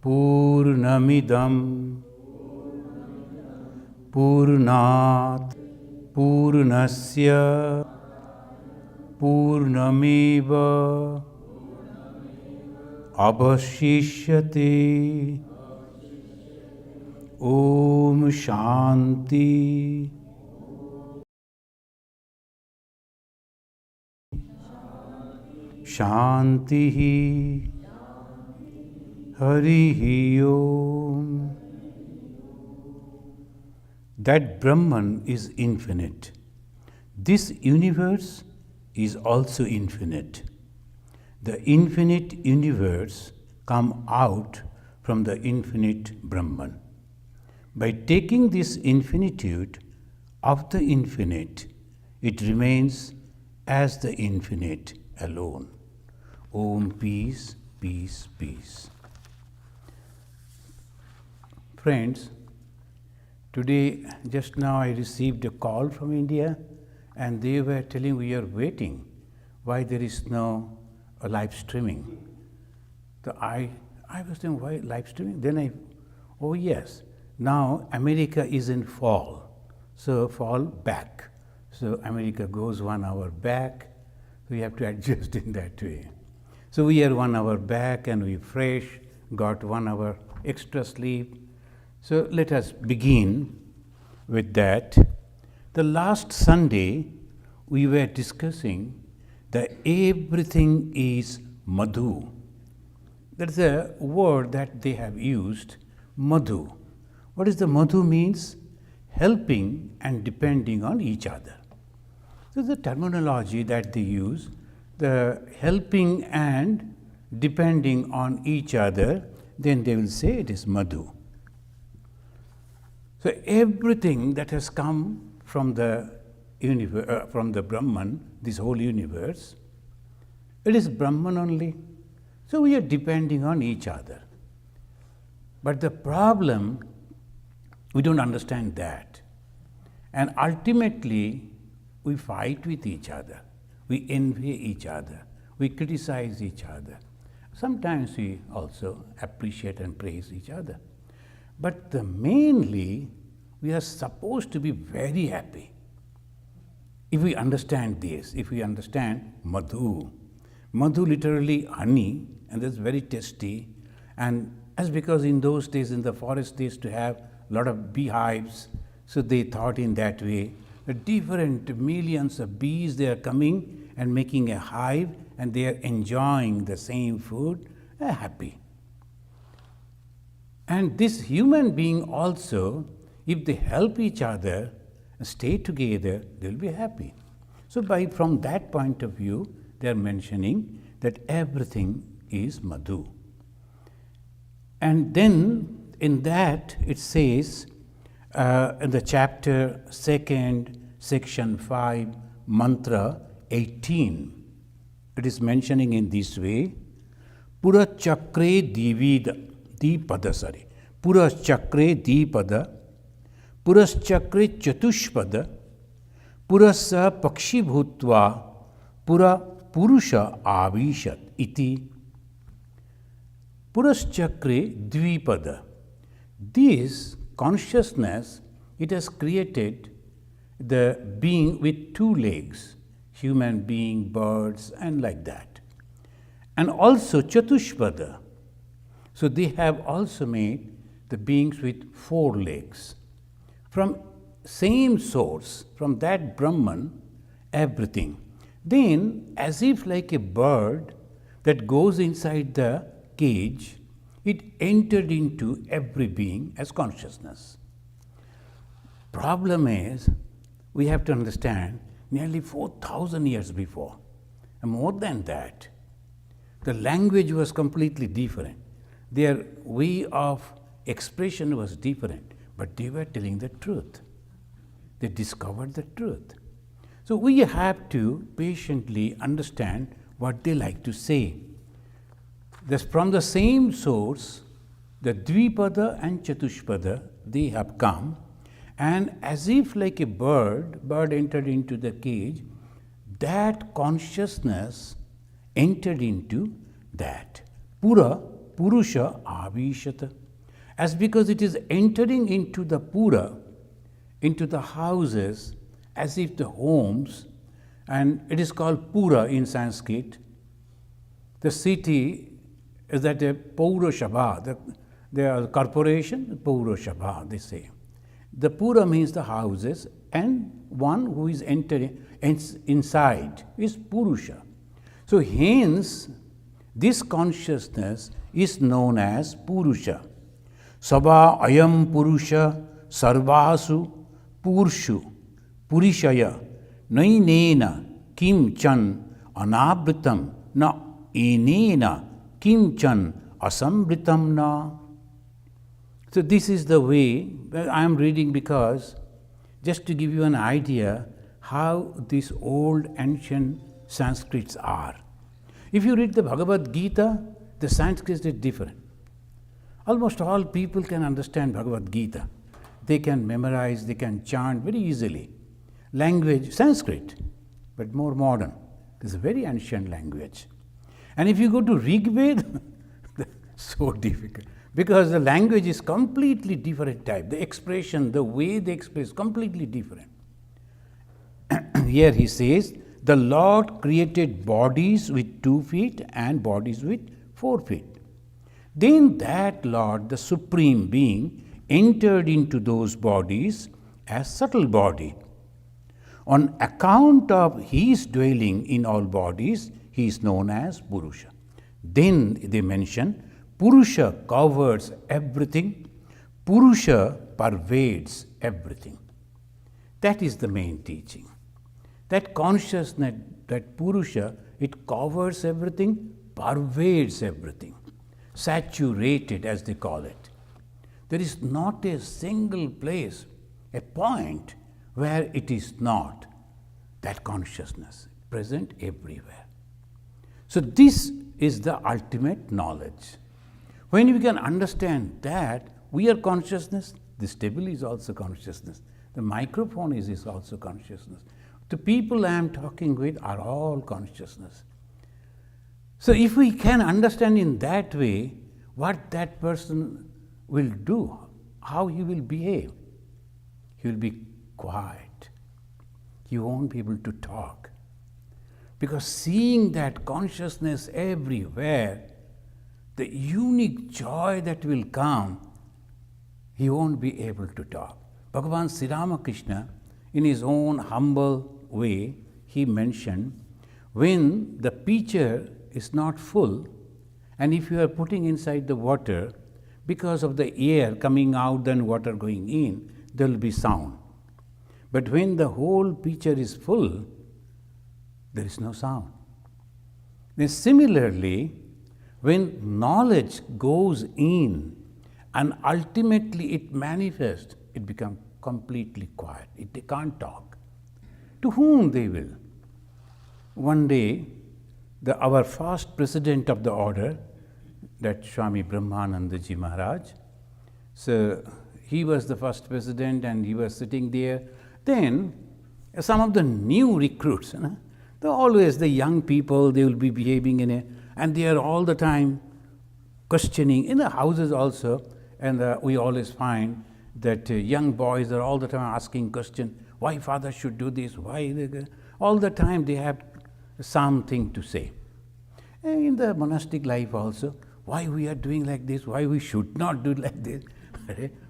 Purnamidam Purnat Purnasya Purnameva Avashishyate. Om Shanti. Shanti. Harihi Om. That Brahman is infinite. This universe is also infinite. The infinite universe comes out from the infinite Brahman. By taking this infinitude of the infinite, it remains as the infinite alone. Om, peace, peace, peace. Friends, today, just now I received a call from India and they were telling we are waiting why there is no live streaming. So I was thinking, why live streaming? Then oh yes, now America is in fall, so fall back. So America goes 1 hour back, we have to adjust in that way. So we are 1 hour back and we fresh, got 1 hour extra sleep. So let us begin with that. The last Sunday, we were discussing that everything is madhu. That's a word that they have used, madhu. What is the madhu means? Helping and depending on each other. So the terminology that they use, the helping and depending on each other, then they will say it is madhu. So everything that has come from the Brahman, this whole universe, it is Brahman only. So we are depending on each other. But the problem, we don't understand that. And ultimately, we fight with each other. We envy each other. We criticize each other. Sometimes we also appreciate and praise each other. But mainly, we are supposed to be very happy. If we understand this, if we understand madhu. Madhu literally honey, and that's very tasty. And as because in those days in the forest they used to have a lot of beehives, so they thought in that way. The different millions of bees, they are coming and making a hive, and they are enjoying the same food, happy. And this human being also, if they help each other, stay together, they will be happy. So from that point of view, they are mentioning that everything is madhu. And then in that it says, in the chapter 2nd, section 5, mantra 18, it is mentioning in this way, Pura chakre dipada, sorry, Pura chakre dipada, Puras chakre chatushpada, Purasa pakshi bhutva, Pura purusha avishat iti. Puras chakre dvipada. This consciousness, it has created the being with 2 legs, human being, birds, and like that. And also chatushpada. So they have also made the beings with 4 legs. From same source, from that Brahman, everything. Then, as if like a bird that goes inside the cage, it entered into every being as consciousness. Problem is, we have to understand, nearly 4,000 years before, and more than that, the language was completely different. Their way of expression was different, but they were telling the truth. They discovered the truth. So we have to patiently understand what they like to say. Thus, from the same source, the Dvipada and Chatushpada, they have come, and as if like a bird entered into the cage, that consciousness entered into that. Pura Purusha Avishata. As because it is entering into the Pura, into the houses, as if the homes, and it is called Pura in Sanskrit. The city is that a Paurashabha, the corporation, Paurashabha, they say. The Pura means the houses, and one who is entering inside is Purusha. So hence, this consciousness is known as Purusha. Sabha ayam Purusha sarvasu purshu purishaya nainena kim chan anabritam na enena kim chan asambritam na. So this is the way I am reading, because just to give you an idea how these old ancient Sanskrits are. If you read the Bhagavad Gita, the Sanskrit is different. Almost all people can understand Bhagavad Gita. They can memorize, they can chant very easily. Language, Sanskrit, but more modern. It is a very ancient language. And if you go to Rig Veda, so difficult, because the language is completely different type. The expression, the way they express, completely different. Here he says, the Lord created bodies with 2 feet and bodies with 4 feet. Then that Lord, the Supreme Being, entered into those bodies as subtle body. On account of his dwelling in all bodies, he is known as Purusha. Then they mention Purusha covers everything, Purusha pervades everything. That is the main teaching. That consciousness, that Purusha, it covers everything, pervades everything, saturated as they call it. There is not a single place, a point where it is not that consciousness present everywhere. So this is the ultimate knowledge. When we can understand that we are consciousness, this table is also consciousness, the microphone is also consciousness. The people I am talking with are all consciousness. So if we can understand in that way what that person will do, how he will behave, he will be quiet. He won't be able to talk. Because seeing that consciousness everywhere, the unique joy that will come, he won't be able to talk. Bhagavan Sri Ramakrishna, in his own humble way, he mentioned, when the pitcher is not full, and if you are putting inside the water, because of the air coming out and water going in, there will be sound. But when the whole pitcher is full, there is no sound. Then similarly, when knowledge goes in and ultimately it manifests, it becomes completely quiet. They can't talk. To whom they will? One day, our first president of the order, that Swami Brahmanandaji Maharaj, so he was the first president and he was sitting there. Then some of the new recruits, they're always the young people, they will be behaving and they are all the time questioning, in the houses also, and we always find that young boys are all the time asking questions, why father should do this, why, all the time they have something to say. And in the monastic life also, why we are doing like this, why we should not do like this.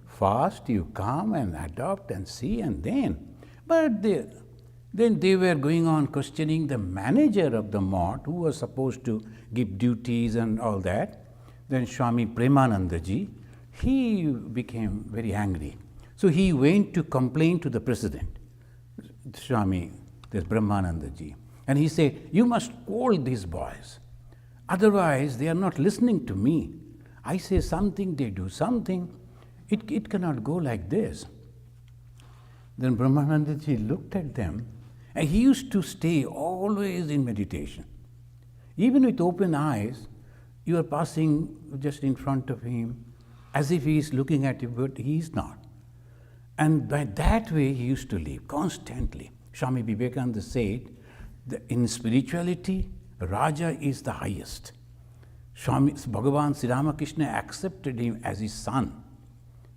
First you come and adopt and see and then. But then they were going on questioning the manager of the mart who was supposed to give duties and all that. Then Swami Premanandaji, he became very angry. So he went to complain to the president, Swami Brahmanandaji. And he said, you must scold these boys. Otherwise, they are not listening to me. I say something, they do something. It cannot go like this. Then Brahmanandaji looked at them, and he used to stay always in meditation. Even with open eyes, you are passing just in front of him as if he is looking at you, but he is not. And by that way, he used to live constantly. Swami Vivekananda said, in spirituality, Raja is the highest. Bhagavan Sri Ramakrishna accepted him as his son.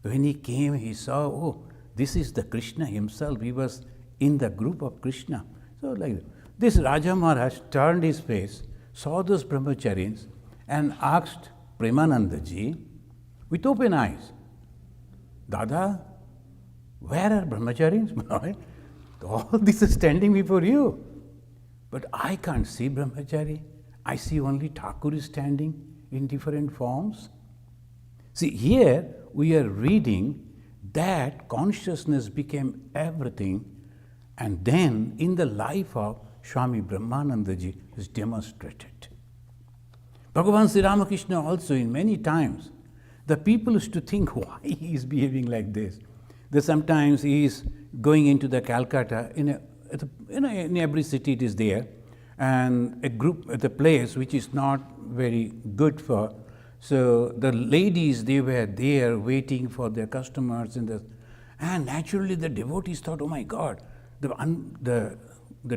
When he came, he saw, oh, this is the Krishna himself. He was in the group of Krishna. So like this Raja Maharaj turned his face, saw those brahmacharis and asked Premanandaji with open eyes, Dada, where are brahmacharis? All this is standing before you. But I can't see brahmachari. I see only Thakur is standing in different forms. See, here we are reading that consciousness became everything, and then in the life of Swami Brahmanandaji is demonstrated. Bhagavan Sri Ramakrishna also in many times, the people used to think why he is behaving like this. That sometimes he is going into the Calcutta, in every city it is there, and a group at a place which is not very good for. So the ladies, they were there waiting for their customers, and naturally the devotees thought, oh my God, the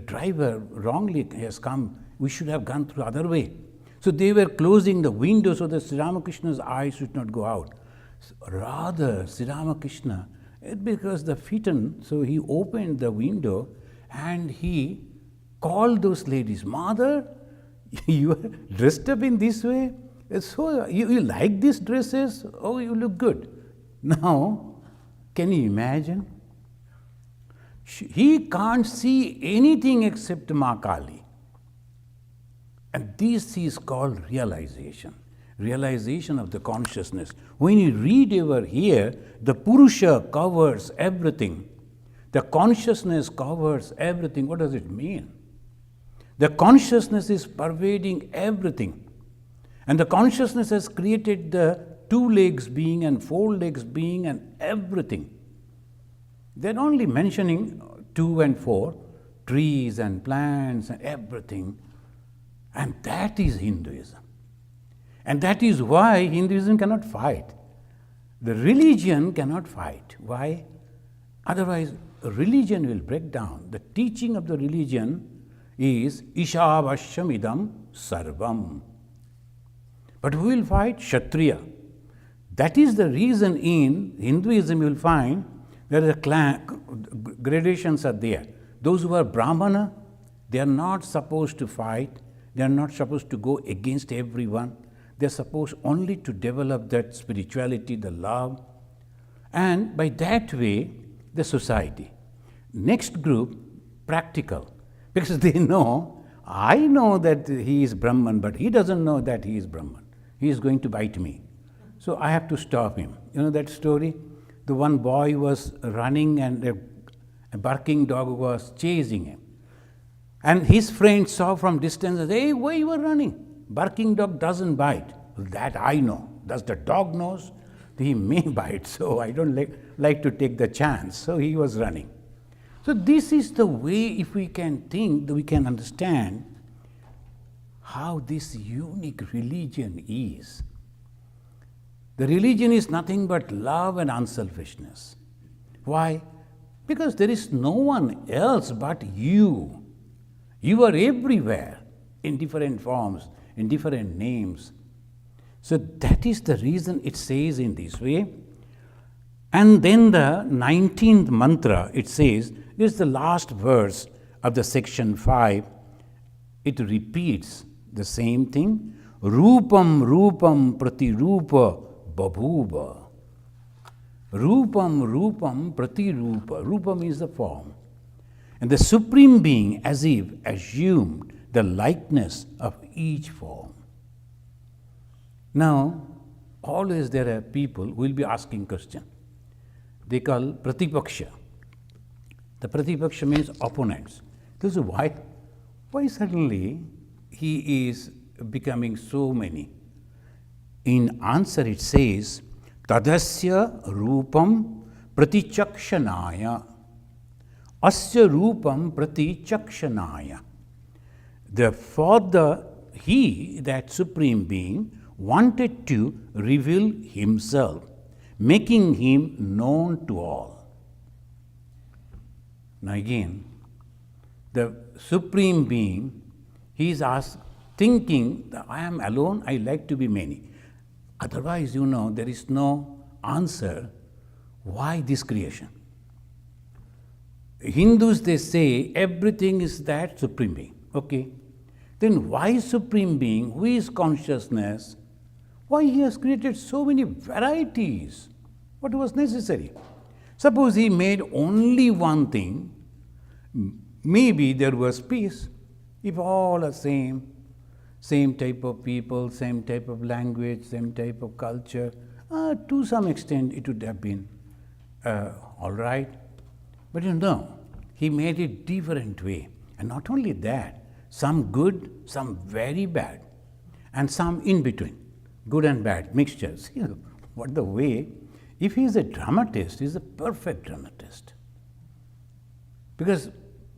driver wrongly has come. We should have gone through the other way. So they were closing the window so that Sri Ramakrishna's eyes should not go out. Rather, Sri Ramakrishna, because the fitton, so he opened the window and he called those ladies, Mother, you are dressed up in this way? So you like these dresses? Oh, you look good. Now, can you imagine? He can't see anything except Ma Kali. And this is called realization. Realization of the consciousness. When you read over here, the Purusha covers everything. The consciousness covers everything. What does it mean? The consciousness is pervading everything. And the consciousness has created the 2 legs being and 4 legs being and everything. They're only mentioning 2 and 4, trees and plants and everything. And that is Hinduism. And that is why Hinduism cannot fight. The religion cannot fight. Why? Otherwise, religion will break down. The teaching of the religion is Ishavashyam idam sarvam. But who will fight? Kshatriya. That is the reason in Hinduism you will find there is gradations are there. Those who are Brahmana, they are not supposed to fight. They are not supposed to go against everyone. They are supposed only to develop that spirituality, the love, and by that way, the society. Next group, practical, because they know, I know that he is Brahman, but he doesn't know that he is Brahman. He is going to bite me. So I have to stop him. You know that story? The one boy was running and a barking dog was chasing him. And his friend saw from distance, hey, why you are running? Barking dog doesn't bite. That I know. Does the dog knows? He may bite, so I don't like to take the chance. So he was running. So this is the way, if we can think, that we can understand how this unique religion is. The religion is nothing but love and unselfishness. Why? Because there is no one else but you. You are everywhere in different forms, in different names. So that is the reason it says in this way. And then the 19th mantra, it says, this is the last verse of the section 5. It repeats the same thing. Rupam rupam pratirupa babhuva. Rupam rupam pratirupa. Rupam is the form. And the Supreme Being as if assumed the likeness of each form. Now, always there are people who will be asking question. They call Pratipaksha. The Pratipaksha means opponents. This is why suddenly he is becoming so many. In answer it says, Tadasya rupam pratichakshanaya. Asya rupam pratichakshanaya. He, that Supreme Being, wanted to reveal himself, making him known to all. Now again, the Supreme Being, he is asked, thinking that I am alone, I like to be many. Otherwise, there is no answer why this creation. Hindus, they say everything is that Supreme Being. Okay. Then why Supreme Being, who is consciousness, why He has created so many varieties? What was necessary? Suppose He made only one thing, maybe there was peace. If all are same type of people, same type of language, same type of culture, to some extent it would have been all right. But He made it different way. And not only that, some good, some very bad, and some in between, good and bad, mixtures. What the way, if He is a dramatist, He is a perfect dramatist. Because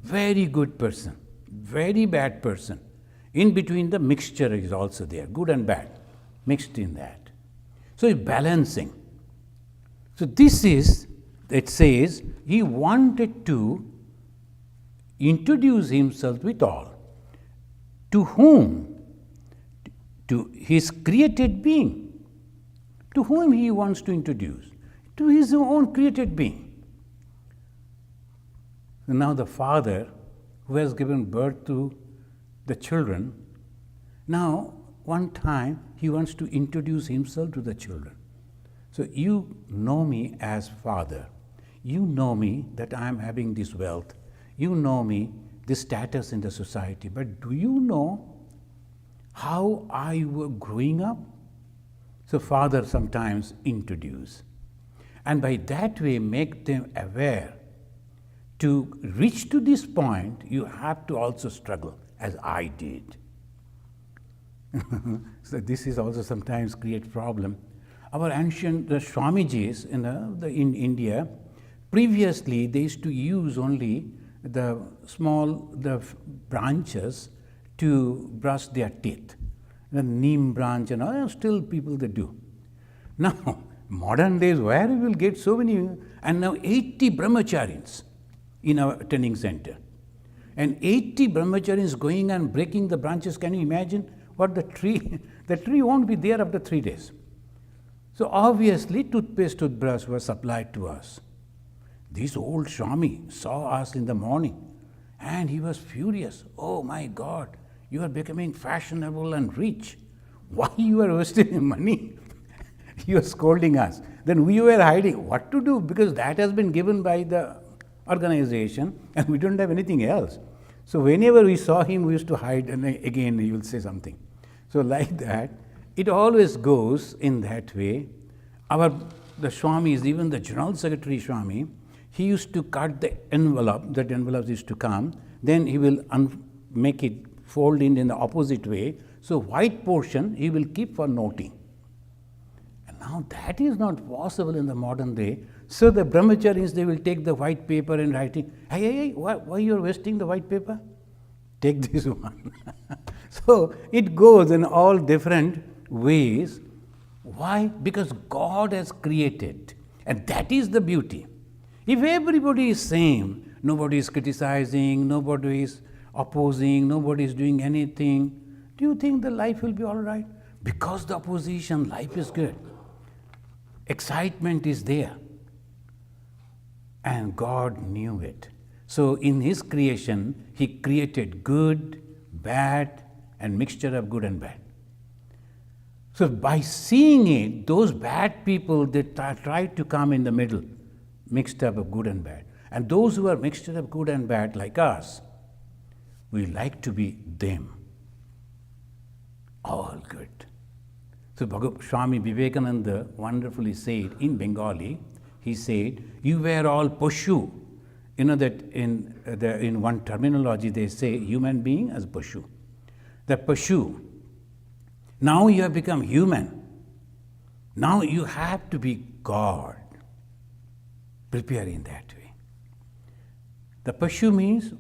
very good person, very bad person, in between the mixture is also there, good and bad, mixed in that. So it's balancing. So this is, it says, He wanted to introduce Himself with all. To whom? To His created being. To whom He wants to introduce? To His own created being. And now the Father, who has given birth to the children, now one time He wants to introduce Himself to the children. So you know me as Father. You know me that I am having this wealth. You know me, this status in the society. But do you know how I was growing up? So Father sometimes introduce. And by that way make them aware. To reach to this point, you have to also struggle, as I did. So this is also sometimes create problem. Our ancient Swamijis in India, previously they used to use only the branches to brush their teeth. The neem branch and all, still people they do. Now, modern days, where we will get so many, and now 80 brahmacharis in our training center. And 80 brahmacharis going and breaking the branches. Can you imagine what the tree won't be there after 3 days. So obviously toothbrush was supplied to us. This old Swami saw us in the morning and he was furious. Oh my God, you are becoming fashionable and rich. Why you are wasting money? He was scolding us. Then we were hiding. What to do? Because that has been given by the organization and we don't have anything else. So whenever we saw him, we used to hide, and again he will say something. So like that, it always goes in that way. The Swamis, even the General Secretary Swami, he used to cut the envelope, that envelope used to come, then he will make it fold in the opposite way. So white portion he will keep for noting. And now that is not possible in the modern day. So the brahmacharis, they will take the white paper and writing, hey, why you are wasting the white paper? Take this one. So it goes in all different ways. Why? Because God has created, and that is the beauty. If everybody is same, nobody is criticizing, nobody is opposing, nobody is doing anything, do you think the life will be all right? Because the opposition, life is good. Excitement is there. And God knew it. So in His creation, He created good, bad, and mixture of good and bad. So by seeing it, those bad people, they try to come in the middle, mixed up of good and bad. And those who are mixture of good and bad, like us, we like to be them. All good. So Swami Vivekananda wonderfully said in Bengali, he said, you were all Pashu. You know that in one terminology they say human being as Pashu. The Pashu. Now you have become human. Now you have to be God. Prepare in that way. The Pashu means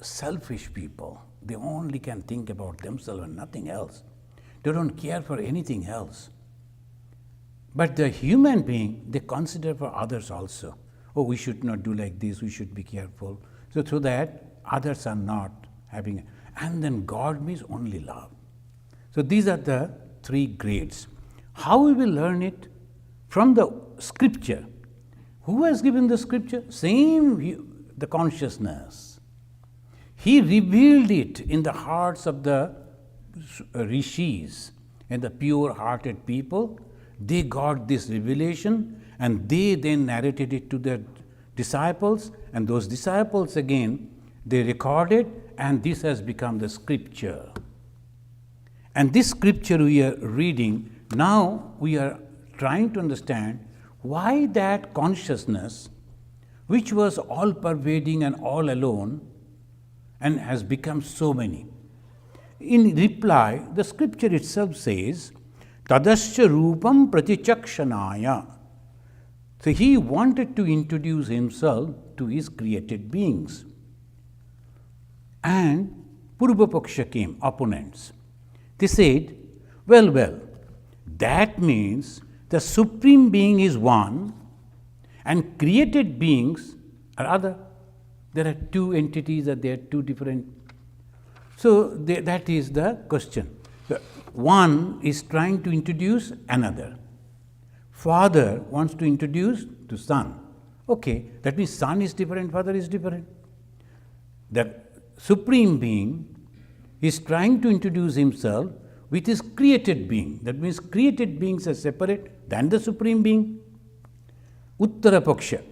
selfish people. They only can think about themselves and nothing else. They don't care for anything else. But the human being, they consider for others also. Oh, we should not do like this, we should be careful. So that others are not having. And then God means only love. So these are the three grades. How we will learn it? From the scripture. Who has given the scripture? The consciousness. He revealed it in the hearts of the rishis and the pure-hearted people. They got this revelation and they then narrated it to their disciples, and those disciples again, they recorded, and this has become the scripture. And this scripture we are reading, now we are trying to understand why that consciousness, which was all pervading and all alone, and has become so many. In reply, the scripture itself says, Tadasya Rupam Pratichakshanaya. So he wanted to introduce himself to his created beings. And Purva Paksha came, opponents. They said, well, that means the Supreme Being is one and created beings are other. There are two entities, they are two different. So that is the question. One is trying to introduce another. Father wants to introduce to son. Okay, that means son is different, father is different. The Supreme Being is trying to introduce himself with his created being. That means created beings are separate than the Supreme Being. Uttara Paksha.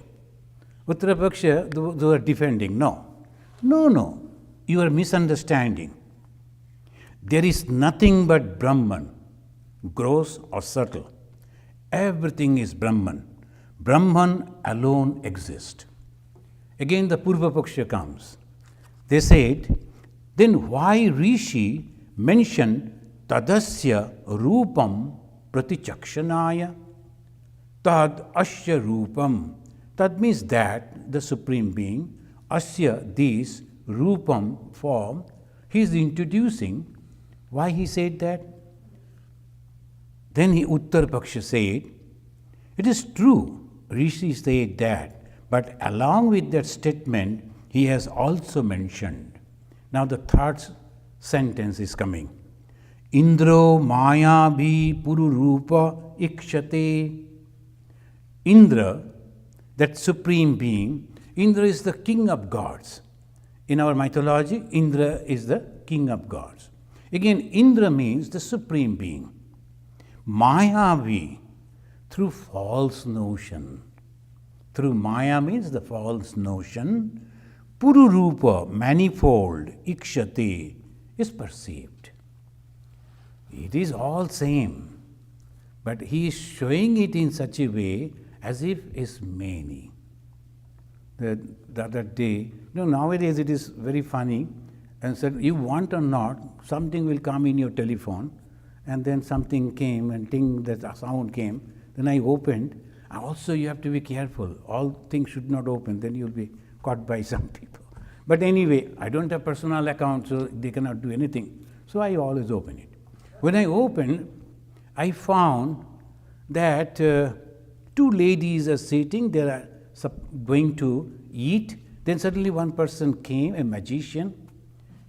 Uttara Paksha, they are defending. No, you are misunderstanding. There is nothing but Brahman, gross or subtle. Everything is Brahman. Brahman alone exists. Again the Purva Paksha comes. They said, then why Rishi mentioned Tadasya Rupam Pratichakshanaya? Tad Asya Rupam. That means that the Supreme Being, Asya, this, Rupam, form, he is introducing. Why he said that? Then Uttar Paksha said, it is true, Rishi said that, but along with that statement, he has also mentioned. Now the third sentence is coming. Indro Maya Bhi Pururupa Ikshate. Indra, that Supreme Being, Indra is the king of gods. In our mythology, Indra is the king of gods. Again, Indra means the Supreme Being. Mayavi, through false notion. Through Maya means the false notion. Pururupa, manifold, ikshate, is perceived. It is all same, but he is showing it in such a way as if it's many. The other day, nowadays it is very funny, and said, you want or not, something will come in your telephone, and then something came, and ting, that sound came, then I opened. Also you have to be careful, all things should not open, then you will be caught by some people. But anyway, I don't have personal account, so they cannot do anything. So I always open it. When I opened, I found that two ladies are sitting, they are going to eat. Then suddenly one person came, a magician.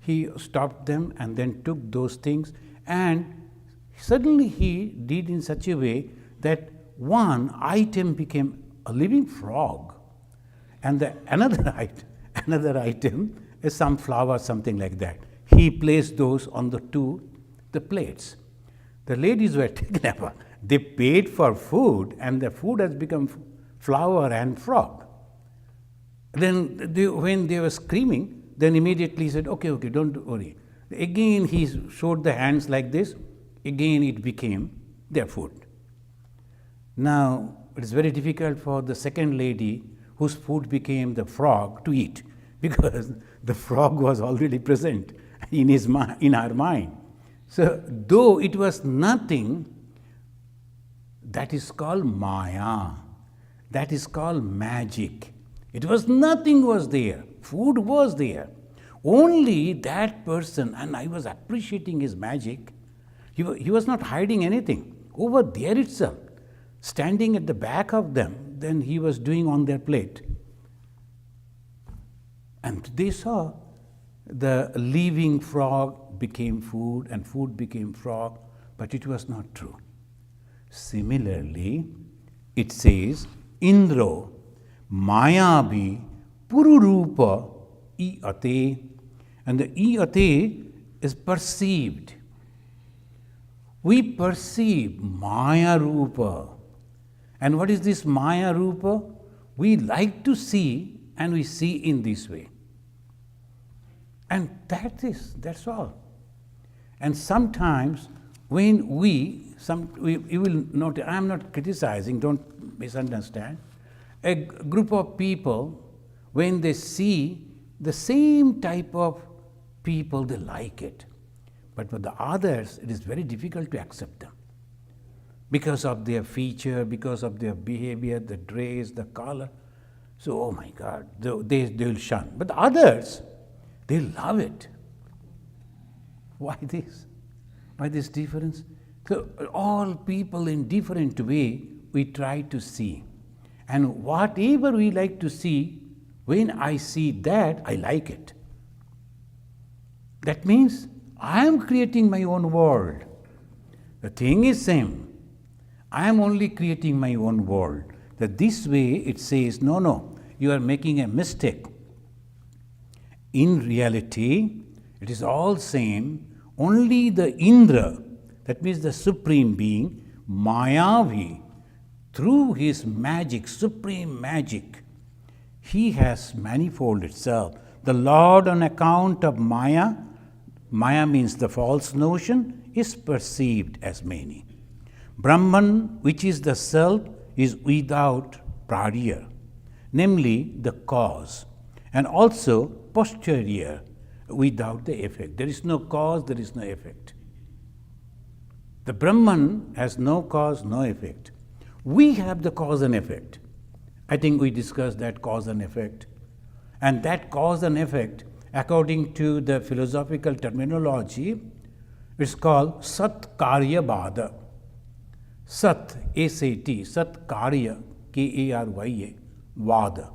He stopped them and then took those things, and suddenly he did in such a way that one item became a living frog, and another item is some flower, something like that. He placed those on the plates. The ladies were taken aback. They paid for food, and the food has become flower and frog. Then when they were screaming, then immediately he said, okay, don't worry. Again he showed the hands like this. Again it became their food. Now it is very difficult for the second lady whose food became the frog to eat, because the frog was already present in her mind. So though it was nothing, that is called Maya. That is called magic. It was nothing was there. Food was there. Only that person, and I was appreciating his magic, he was not hiding anything. Over there itself, standing at the back of them, then he was doing on their plate. And they saw the living frog became food and food became frog, but it was not true. Similarly, it says, Indro Mayabhi Pururupa Iyate, and the Iyate is perceived. We perceive Maya Rupa. And what is this Maya Rupa? We like to see, and we see in this way. And that's all. And sometimes when you will note, I am not criticizing, don't misunderstand. A group of people, when they see the same type of people, they like it. But for the others, it is very difficult to accept them. Because of their feature, because of their behavior, the dress, the color. So, oh my God, they will shun. But the others, they love it. Why this? Why this difference? So, all people in different way, we try to see. And whatever we like to see, when I see that, I like it. That means I am creating my own world. The thing is same. I am only creating my own world. That this way it says, no, you are making a mistake. In reality, it is all same. Only the Indra, that means the Supreme Being, Mayavi, through his magic, supreme magic, he has manifolded itself. The Lord, on account of Maya, Maya means the false notion, is perceived as many. Brahman, which is the self, is without pradya, namely the cause, and also posterior, without the effect. There is no cause, there is no effect. The Brahman has no cause, no effect. We have the cause and effect. I think we discussed that cause and effect. And that cause and effect, according to the philosophical terminology, is called Sat Karya Bhada. Sat, S-A-T, Sat Karya, K-A-R-Y-A, Vada.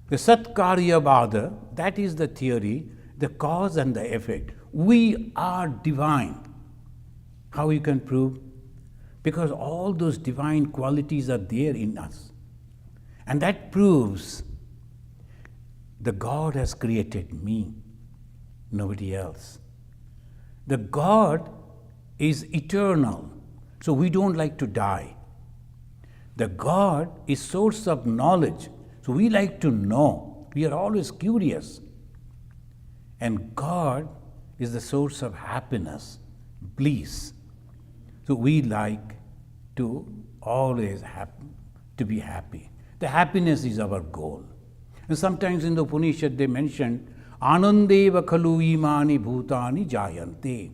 The Sat Karya Bhada, that is the theory, the cause and the effect. We are divine. How you can prove? Because all those divine qualities are there in us. And that proves the God has created me, nobody else. The God is eternal, so we don't like to die. The God is source of knowledge, so we like to know. We are always curious. And God is the source of happiness, bliss. So we like to always to be happy. The happiness is our goal. And sometimes in the Upanishad they mentioned, Anandeva khalu imani bhutani jayante.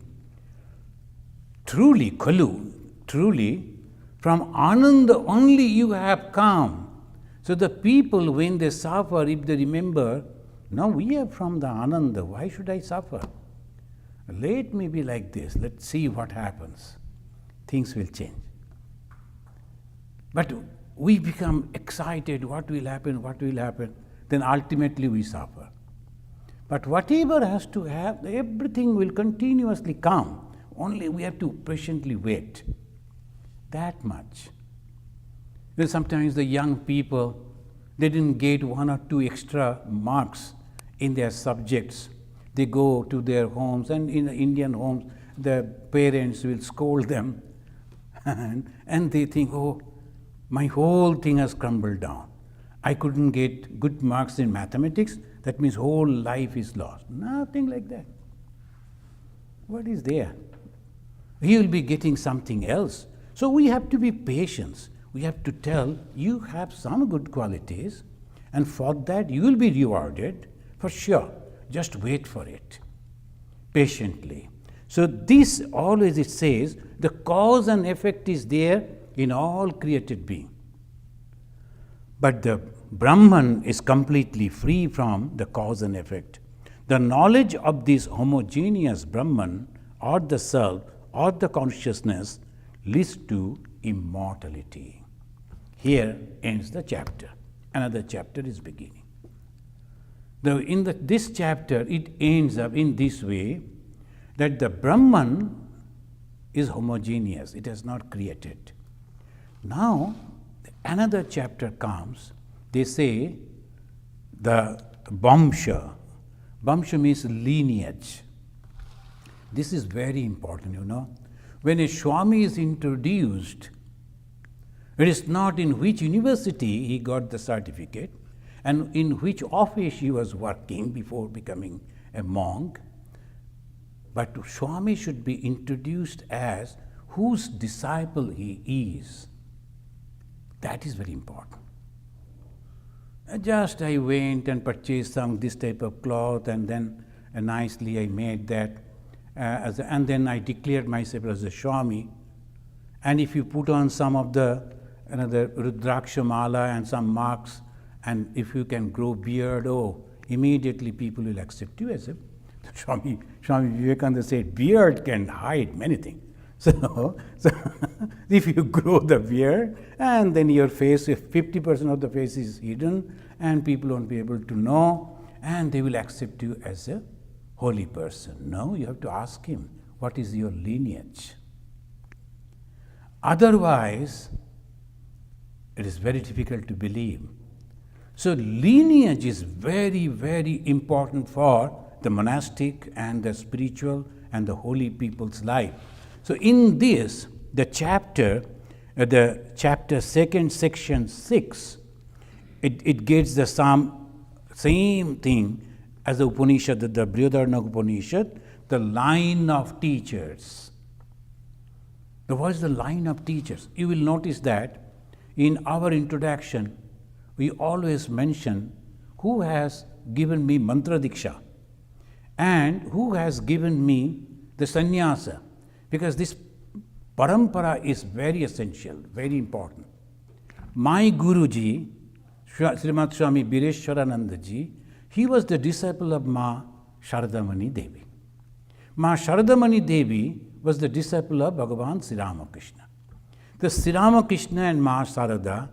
Truly, khalu, truly, from Ananda only you have come. So the people, when they suffer, if they remember, no, we are from the Ananda, why should I suffer? Let me be like this, let's see what happens. Things will change. But we become excited, what will happen, then ultimately we suffer. But whatever has to happen, everything will continuously come. Only we have to patiently wait. That much. Then sometimes the young people, they didn't get 1 or 2 extra marks in their subjects. They go to their homes, and in the Indian homes, the parents will scold them. And they think, oh, my whole thing has crumbled down. I couldn't get good marks in mathematics, that means whole life is lost. Nothing like that. What is there? He will be getting something else. So we have to be patient. We have to tell, you have some good qualities, and for that you will be rewarded, for sure. Just wait for it, patiently. So this always it says, the cause and effect is there in all created being. But the Brahman is completely free from the cause and effect. The knowledge of this homogeneous Brahman, or the self, or the consciousness, leads to immortality. Here ends the chapter. Another chapter is beginning. This chapter, it ends up in this way, that the Brahman is homogeneous, it has not created. Now, another chapter comes, they say the Vamsha. Vamsha means lineage. This is very important, you know. When a Swami is introduced, it is not in which university he got the certificate and in which office he was working before becoming a monk, but Swami should be introduced as whose disciple he is. That is very important. Just I went and purchased this type of cloth, and then nicely I made that, and then I declared myself as a Swami. And if you put on some of the another Rudraksha mala and some marks, and if you can grow beard, immediately people will accept you as a Swami Vivekananda said, beard can hide many things. So if you grow the beard, and then your face, if 50% of the face is hidden, and people won't be able to know, and they will accept you as a holy person. No, you have to ask him, what is your lineage? Otherwise, it is very difficult to believe. So lineage is very, very important for the monastic and the spiritual and the holy people's life. So in this, the chapter 2nd, section 6, it gets the same thing as the Upanishad, the Brhadaranyaka Upanishad, the line of teachers. What is the line of teachers? You will notice that in our introduction, we always mention who has given me mantra diksha and who has given me the sannyasa, because this parampara is very essential, very important. My Guruji, Srimad Swami Bireshwarananda ji, he was the disciple of Ma Sharadamani Devi. Ma Sharadamani Devi was the disciple of Bhagavan Sri Ramakrishna. The Sri Ramakrishna and Ma Sarada,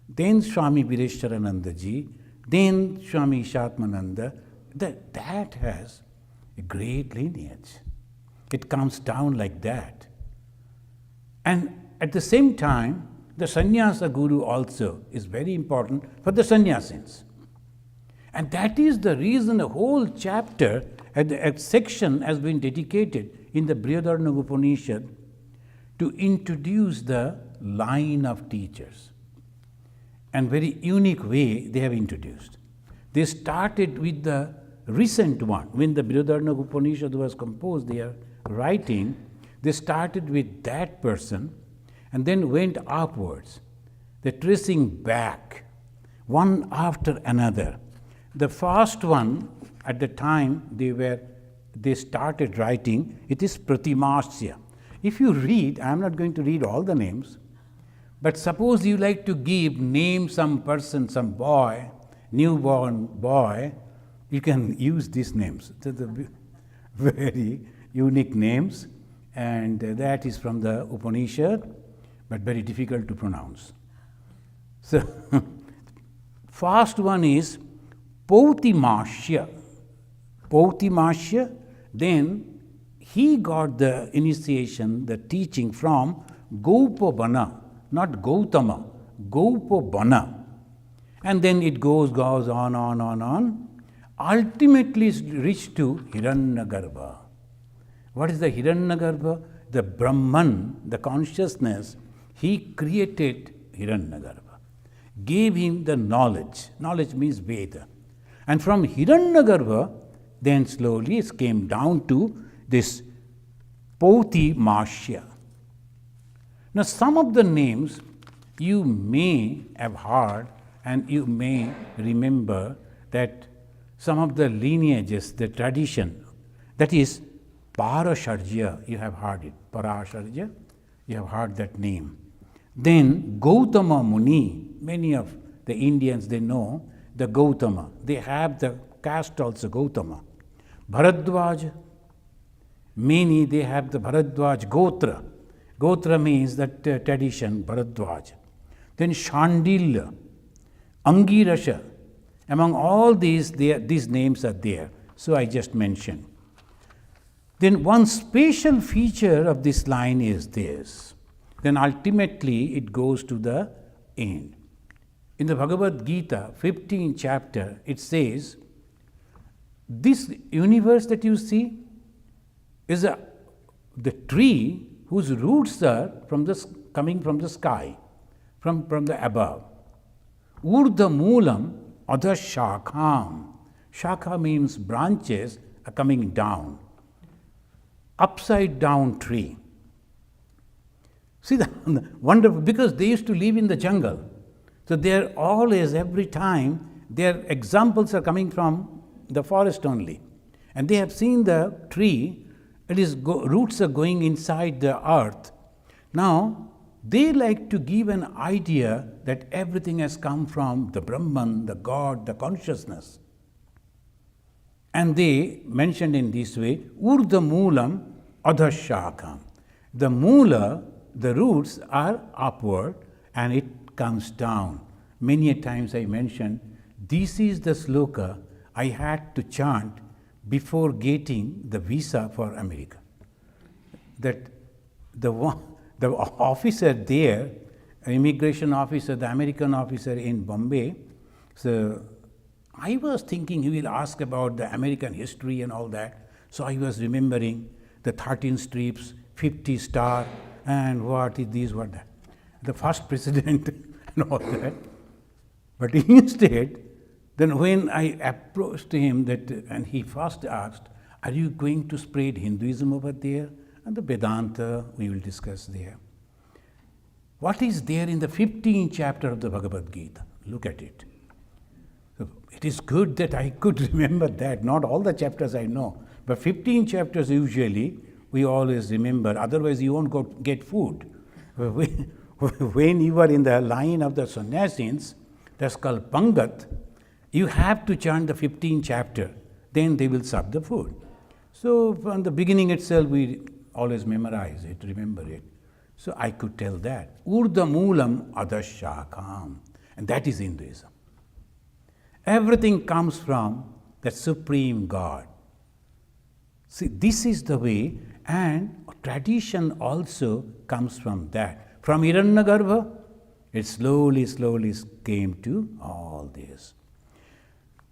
then Swami Bireshwarananda ji, then Swami Ishatmananda, that has a great lineage. It comes down like that. And at the same time, the sannyasa guru also is very important for the sannyasins. And that is the reason a whole chapter, a section has been dedicated in the Brhadaranyaka Upanishad to introduce the line of teachers. And very unique way they have introduced. They started with the recent one. When the Brhadaranyaka Upanishad was composed, they are writing, they started with that person and then went upwards. They're tracing back, one after another. The first one, at the time they started writing, it is Pratimasya. If you read, I am not going to read all the names, but suppose you like to name some person, some boy, newborn boy, you can use these names. The very unique names, and that is from the Upanishad, but very difficult to pronounce. So, first one is Pautimashya. Pautimashya, then he got the initiation, the teaching from Gopabana, not Gautama, Gopabana. And then it goes on. Ultimately it reached to Hiranyagarbha. What is the Hiranyagarbha? The Brahman, the consciousness, he created Hiranyagarbha, gave him the knowledge. Knowledge means Veda. And from Hiranyagarbha, then slowly it came down to this Pautimashya. Now, some of the names you may have heard and you may remember that some of the lineages, the tradition, that is Parasharja, you have heard it, Parasharja, you have heard that name. Then Gautama Muni, many of the Indians, they know the Gautama, they have the caste also Gautama. Bharadwaj, many they have the Bharadwaj Gotra. Gotra means that tradition, Bharadwaj. Then Shandilya, Angirasha, Among all these names are there. So I just mentioned. Then one special feature of this line is this. Then ultimately it goes to the end. In the Bhagavad Gita, 15th chapter, it says, this universe that you see is the tree whose roots are coming from the sky, from the above. Urdha moolam adha shakham. Shakha means branches are coming down. Upside down tree. See the wonderful, because they used to live in the jungle. So they're always, every time, their examples are coming from the forest only. And they have seen the tree, roots are going inside the earth. Now, they like to give an idea that everything has come from the Brahman, the God, the consciousness. And they mentioned in this way, Urdha moolam adha shakham. The moola, the roots are upward and it comes down. Many a times I mentioned, this is the sloka I had to chant before getting the visa for America. That the officer there, immigration officer, the American officer in Bombay, so I was thinking he will ask about the American history and all that. So I was remembering the 13 strips, 50 star, and what is this, what that. The first president and all that. But instead, then when I approached him, and he first asked, are you going to spread Hinduism over there? And the Vedanta we will discuss there. What is there in the 15th chapter of the Bhagavad Gita? Look at it. So it is good that I could remember that. Not all the chapters I know, but 15 chapters usually we always remember. Otherwise you won't get food. When you are in the line of the sannyasins, that's called Pangat, you have to chant the 15th chapter. Then they will serve the food. So from the beginning itself, we always memorize it, remember it. So I could tell that. Urdha moolam adha shakham. And that is Hinduism. Everything comes from that Supreme God. See, this is the way, and tradition also comes from that. From Hiranyagarbha, it slowly came to all this.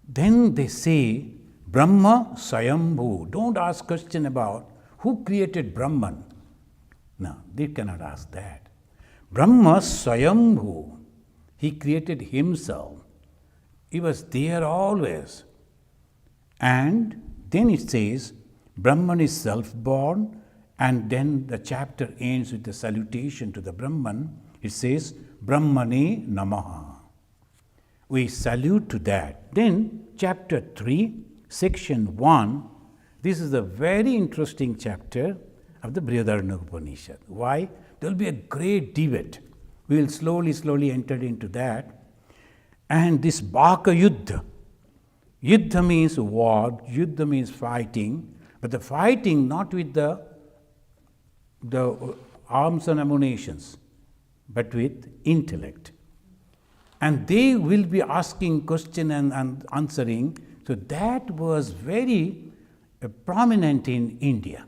Then they say, Brahma Swayambhu. Don't ask question about who created Brahman. No, they cannot ask that. Brahma Swayambhu. He created himself. He was there always. And then it says, Brahman is self-born, and then the chapter ends with the salutation to the Brahman. It says, Brahmane Namaha. We salute to that. Then chapter 3, section 1, this is a very interesting chapter of the Brhadaranyaka Upanishad. Why? There will be a great debate. We will slowly enter into that. And this Bhaka Yuddha. Yuddha means war, Yuddha means fighting, but the fighting not with the arms and ammunitions, but with intellect. And they will be asking question and answering. So that was very prominent in India.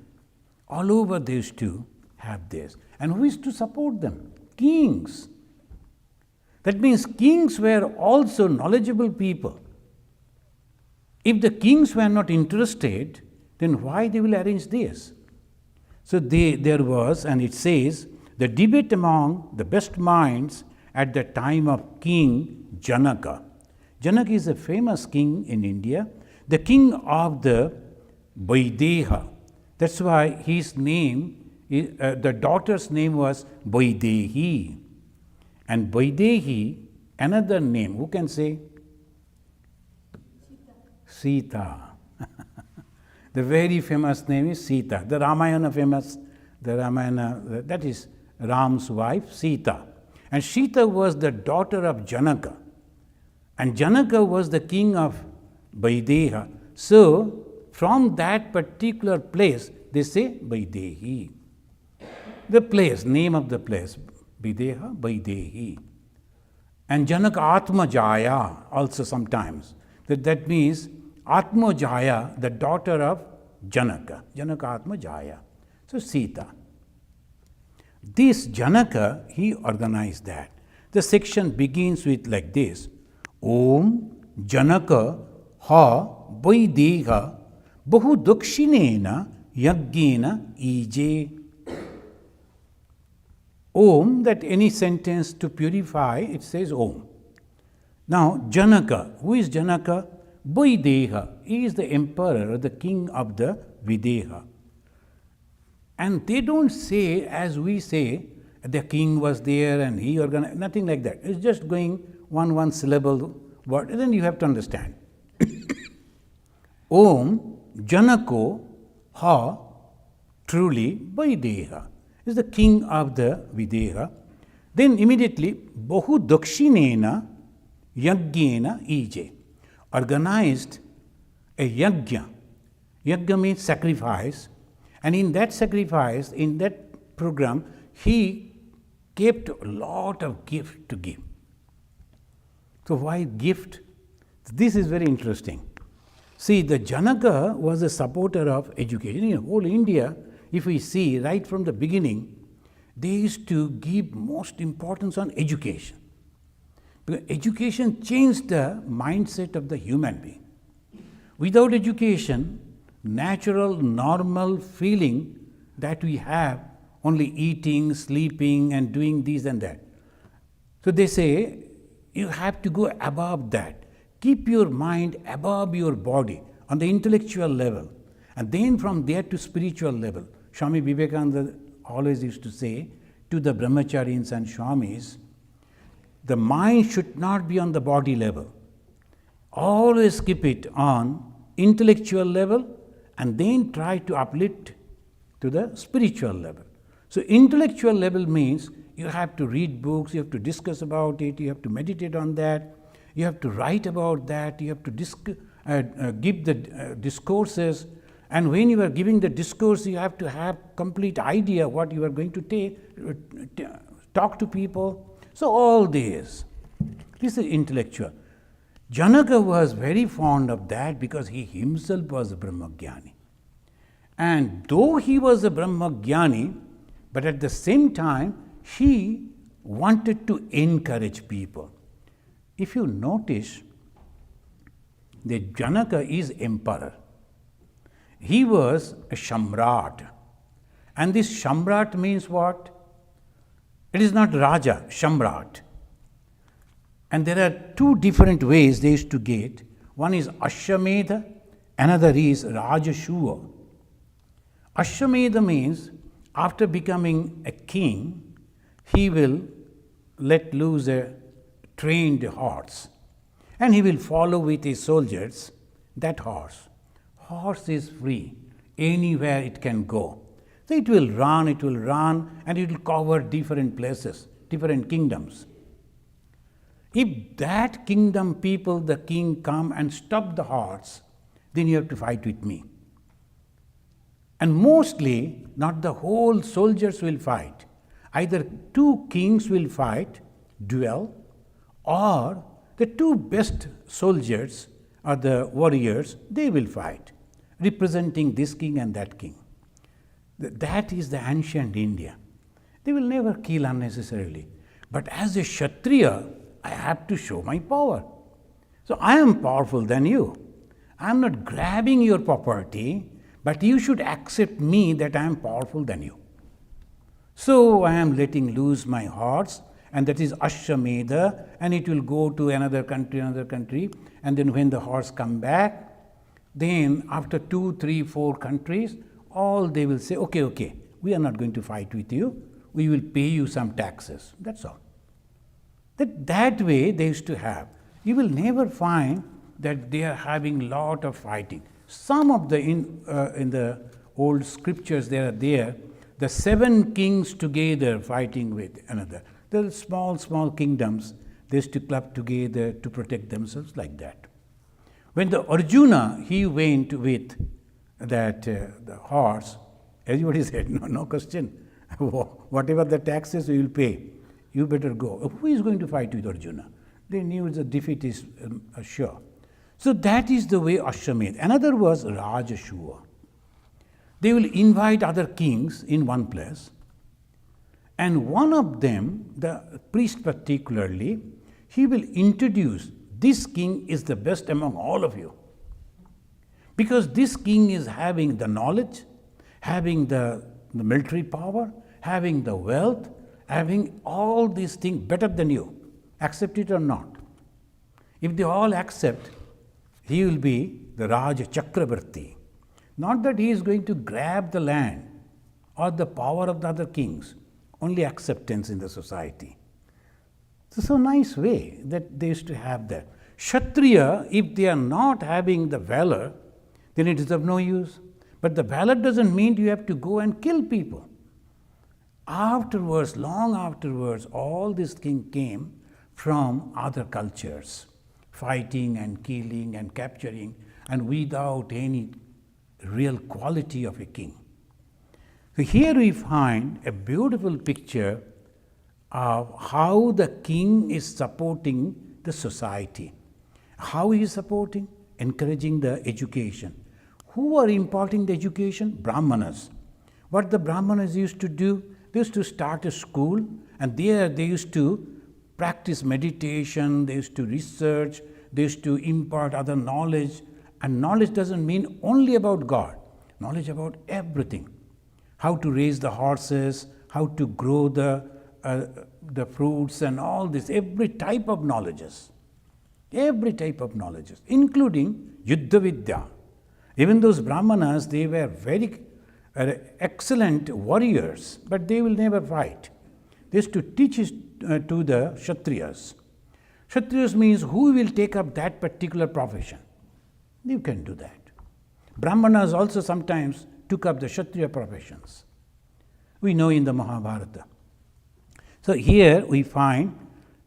All over they used to have this. And who is to support them? Kings. That means kings were also knowledgeable people. If the kings were not interested, then why they will arrange this? So there was, and it says, the debate among the best minds at the time of King Janaka. Janaka is a famous king in India, the king of the Vaideha. That's why his name, the daughter's name was Vaidehi. And Vaidehi, another name, who can say? Sita. The very famous name is Sita. The Ramayana, that is Ram's wife, Sita. And Sita was the daughter of Janaka. And Janaka was the king of Vaideha. So, from that particular place, they say Vaidehi. The place, name of the place, Videha, Vaidehi. And Janaka Atma Jaya also sometimes. That means Atmajaya, the daughter of Janaka. Janaka Atmajaya. So Sita. This Janaka, he organized that. The section begins with like this. Om Janaka ha Vaideha Bahu Dakshinena Yagnena Ije. Om, that any sentence to purify, it says Om. Now, Janaka, who is Janaka? Vaideha, he is the emperor or the king of the Videha. And they don't say, as we say, the king was there and he organized, nothing like that. It's just going one syllable word, and then you have to understand. Om Janako ha truly Vaideha is the king of the Videha. Then immediately Bahu Dakshinena Yagnena Ije organized a yajna. Yajna means sacrifice, and in that sacrifice, in that program, he kept a lot of gift to give. So why gift? This is very interesting. See, the Janaka was a supporter of education. In whole India, if we see right from the beginning, they used to give most importance on education. Because education changed the mindset of the human being. Without education, natural, normal feeling that we have, only eating, sleeping, and doing this and that. So they say, you have to go above that. Keep your mind above your body on the intellectual level, and then from there to spiritual level. Swami Vivekananda always used to say to the brahmacharis and swamis, the mind should not be on the body level. Always keep it on intellectual level and then try to uplift to the spiritual level. So intellectual level means you have to read books, you have to discuss about it, you have to meditate on that, you have to write about that, you have to give the discourses, and when you are giving the discourse, you have to have complete idea what you are going to talk to people. So all this is intellectual. Janaka was very fond of that because he himself was a Brahmagyani. And though he was a Brahmagyani, but at the same time, he wanted to encourage people. If you notice, the Janaka is emperor. He was a Shamrat. And this Shamrat means what? It is not Raja, Shamrat. And there are two different ways they used to get. One is Ashwamedha, another is Rajashuva. Ashwamedha means after becoming a king, he will let loose a trained horse and he will follow with his soldiers that horse. Horse is free, anywhere it can go. So it will run and it will cover different places, different kingdoms. If that kingdom people, the king come and stop the horse, then you have to fight with me. And mostly, not the whole soldiers will fight. Either two kings will fight, duel, or the two best soldiers or the warriors, they will fight, representing this king and that king. That is the ancient India. They will never kill unnecessarily. But as a Kshatriya, I have to show my power. So I am powerful than you. I am not grabbing your property, but you should accept me that I am powerful than you. So I am letting loose my horse, and that is Ashwamedha, and it will go to another country, and then when the horse come back, then after 2, 3, 4 countries, all they will say, okay, we are not going to fight with you, we will pay you some taxes, that's all. That way they used to have. You will never find that they are having lot of fighting. Some of the, in the old scriptures there are there, the 7 kings together fighting with another. There are small kingdoms, they used to club together to protect themselves like that. When the Arjuna, he went with that the horse, everybody said, no question, whatever the taxes we will pay, you better go. Who is going to fight with Arjuna? They knew the defeat is sure. So that is the way Ashwamedh. Another was Rajashua. They will invite other kings in one place, and one of them, the priest particularly, he will introduce, this king is the best among all of you. Because this king is having the knowledge, having the military power, having the wealth, having all these things better than you. Accept it or not. If they all accept, he will be the Raja Chakravarti. Not that he is going to grab the land or the power of the other kings, only acceptance in the society. So nice way that they used to have that. Kshatriya, if they are not having the valor, then it is of no use. But the valor doesn't mean you have to go and kill people. Afterwards, long afterwards, all this thing came from other cultures, fighting and killing and capturing, and without any real quality of a king. So here we find a beautiful picture of how the king is supporting the society. How he is supporting? Encouraging the education. Who are imparting the education? Brahmanas. What the Brahmanas used to do? They used to start a school, and there they used to practice meditation, they used to research, they used to impart other knowledge. And knowledge doesn't mean only about God, knowledge about everything. How to raise the horses, how to grow the fruits and all this, every type of knowledges, including Yuddha Vidya. Even those Brahmanas, they were very excellent warriors, but they will never fight. They used to teach it to the Kshatriyas. Kshatriyas means who will take up that particular profession. You can do that. Brahmanas also sometimes took up the Kshatriya professions. We know in the Mahabharata. So here we find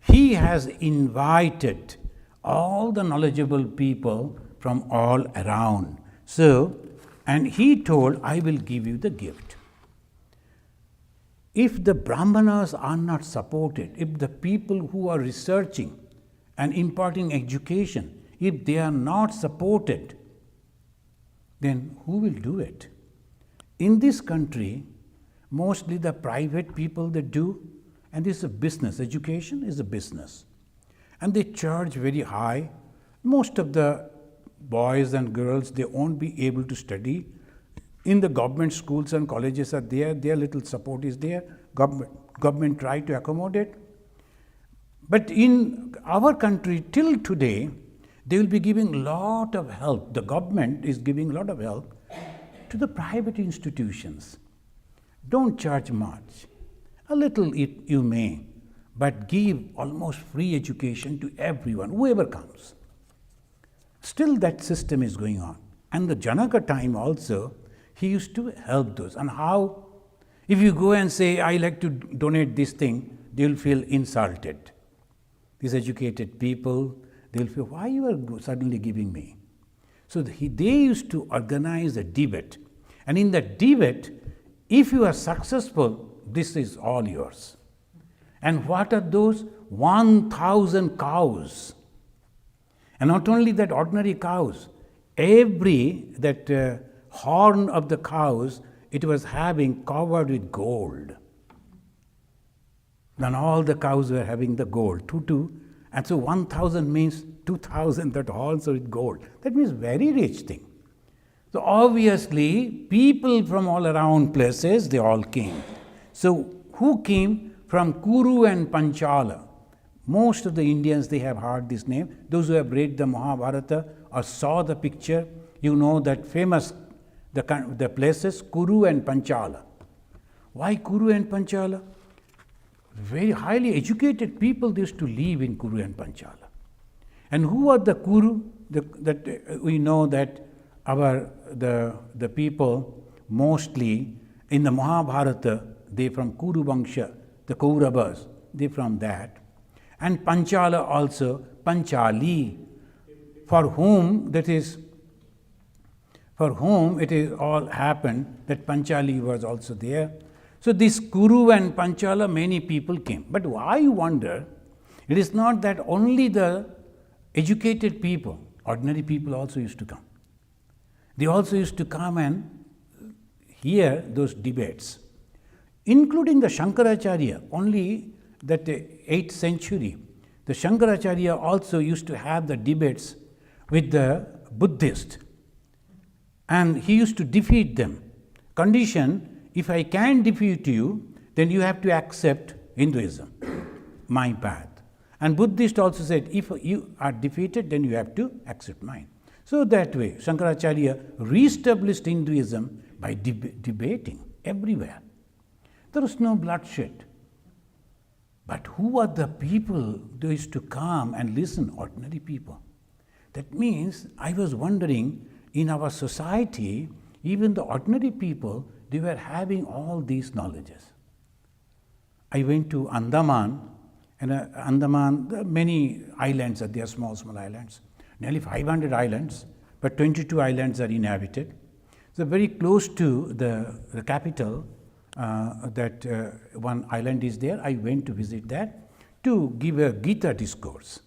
he has invited all the knowledgeable people from all around. So, and he told, I will give you the gift. If the Brahmanas are not supported, if the people who are researching and imparting education, if they are not supported, then who will do it? In this country, mostly the private people that do, and this is a business, education is a business. And they charge very high. Most of the boys and girls, they won't be able to study. In the government schools and colleges are there, their little support is there. Government try to accommodate. But in our country, till today, they will be giving a lot of help. The government is giving a lot of help to the private institutions. Don't charge much. A little you may, but give almost free education to everyone, whoever comes. Still that system is going on. And the Janaka time also, he used to help those. And how? If you go and say, I like to donate this thing, they will feel insulted. These educated people, they will feel, why you are suddenly giving me? So they used to organize a debate. And in that debate, if you are successful, this is all yours. And what are those? 1,000 cows. And not only that ordinary cows, that horn of the cows, it was having covered with gold. Then all the cows were having the gold, two. And so 1,000 means 2,000 that horns are with gold. That means very rich thing. So obviously, people from all around places, they all came. So who came? From Kuru and Panchala. Most of the Indians, they have heard this name. Those who have read the Mahabharata or saw the picture, you know that famous, the places, Kuru and Panchala. Why Kuru and Panchala? Very highly educated people, they used to live in Kuru and Panchala. And who are the Kuru? That we know that the people mostly in the Mahabharata, they from Kuru Vangsha, the Kauravas, they from that. And Panchala also, Panchali, for whom it is all happened, that Panchali was also there. So this Kuru and Panchala, many people came. But I wonder, it is not that only the educated people ordinary people also used to come. They also used to come and hear those debates, including the Shankaracharya. Only that 8th century, the Shankaracharya also used to have the debates with the Buddhists, and he used to defeat them. Condition, if I can defeat you, then you have to accept Hinduism, my path. And Buddhist also said, if you are defeated, then you have to accept mine. So that way, Shankaracharya reestablished Hinduism by debating everywhere. There was no bloodshed. But who are the people who used to come and listen? Ordinary people. That means, I was wondering, in our society, even the ordinary people, they were having all these knowledges. I went to Andaman, and Andaman, there are many islands, they are small, small islands, nearly 500 islands, but 22 islands are inhabited. So very close to the capital, one island is there. I went to visit that to give a Gita discourse.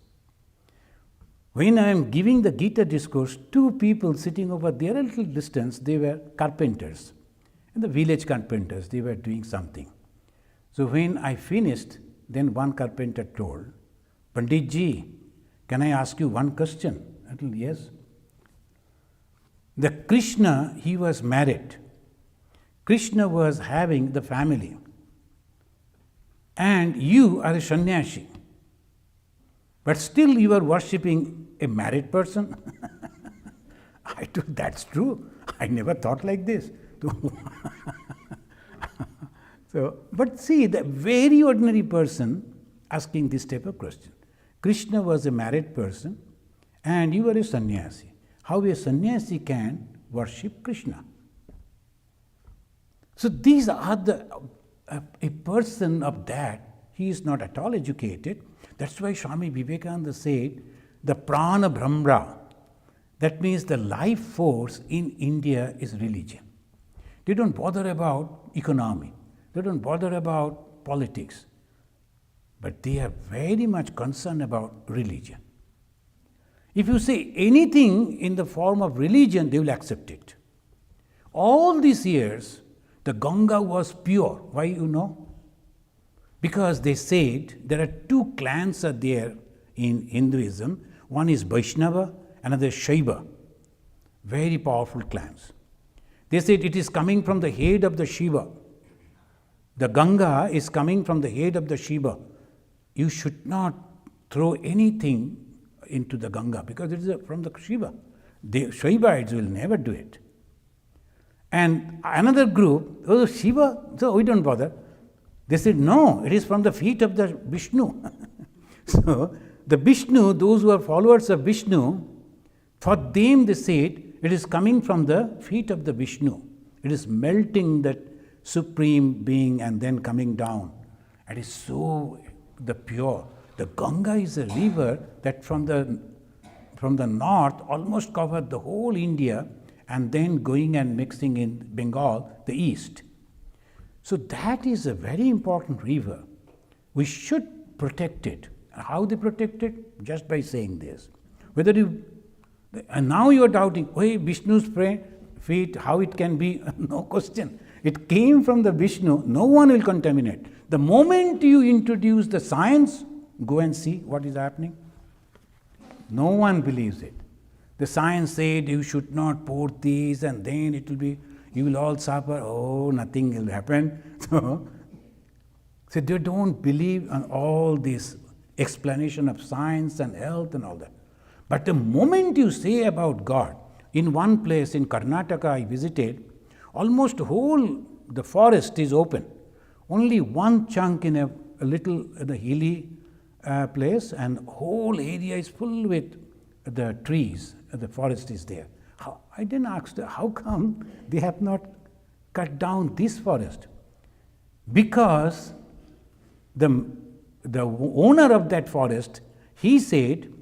When I am giving the Gita discourse, two people sitting over there a little distance, they were carpenters, and the village carpenters, they were doing something. So when I finished, then one carpenter told, Panditji, can I ask you one question? I told, yes. The Krishna, he was married. Krishna was having the family. And you are a sannyasi. But still you are worshipping a married person. I told, that's true. I never thought like this. So, but see, the very ordinary person asking this type of question. Krishna was a married person and you are a sannyasi. How a sannyasi can worship Krishna? So these are a person of that, he is not at all educated. That's why Swami Vivekananda said, the prana brahma, that means the life force in India is religion. They don't bother about economy. They don't bother about politics. But they are very much concerned about religion. If you say anything in the form of religion, they will accept it. All these years, the Ganga was pure. Why you know? Because they said there are two clans are there in Hinduism. One is Vaishnava, another is Shaiva. Very powerful clans. They said it is coming from the head of the Shiva. The Ganga is coming from the head of the Shiva. You should not throw anything into the Ganga because it is from the Shiva. The Shaivites will never do it. And another group, oh Shiva, so we don't bother. They said, no, it is from the feet of the Vishnu. So the Vishnu, those who are followers of Vishnu, for them they said, it is coming from the feet of the Vishnu. It is melting that supreme being and then coming down. It is so the pure. The Ganga is a river that from the north almost covered the whole India and then going and mixing in Bengal, the east. So that is a very important river. We should protect it. How they protect it? Just by saying this. Whether you, and now you are doubting, hey, Vishnu's feet, how it can be? No question. It came from the Vishnu. No one will contaminate. The moment you introduce the science, go and see what is happening. No one believes it. The science said you should not pour this and then it will be, you will all suffer. Oh, nothing will happen. So they don't believe on all this explanation of science and health and all that. But the moment you say about God, in one place in Karnataka I visited, almost whole the forest is open. Only one chunk in a little hilly place and whole area is full with the trees, the forest is there. I then asked, how come they have not cut down this forest? Because the owner of that forest, he said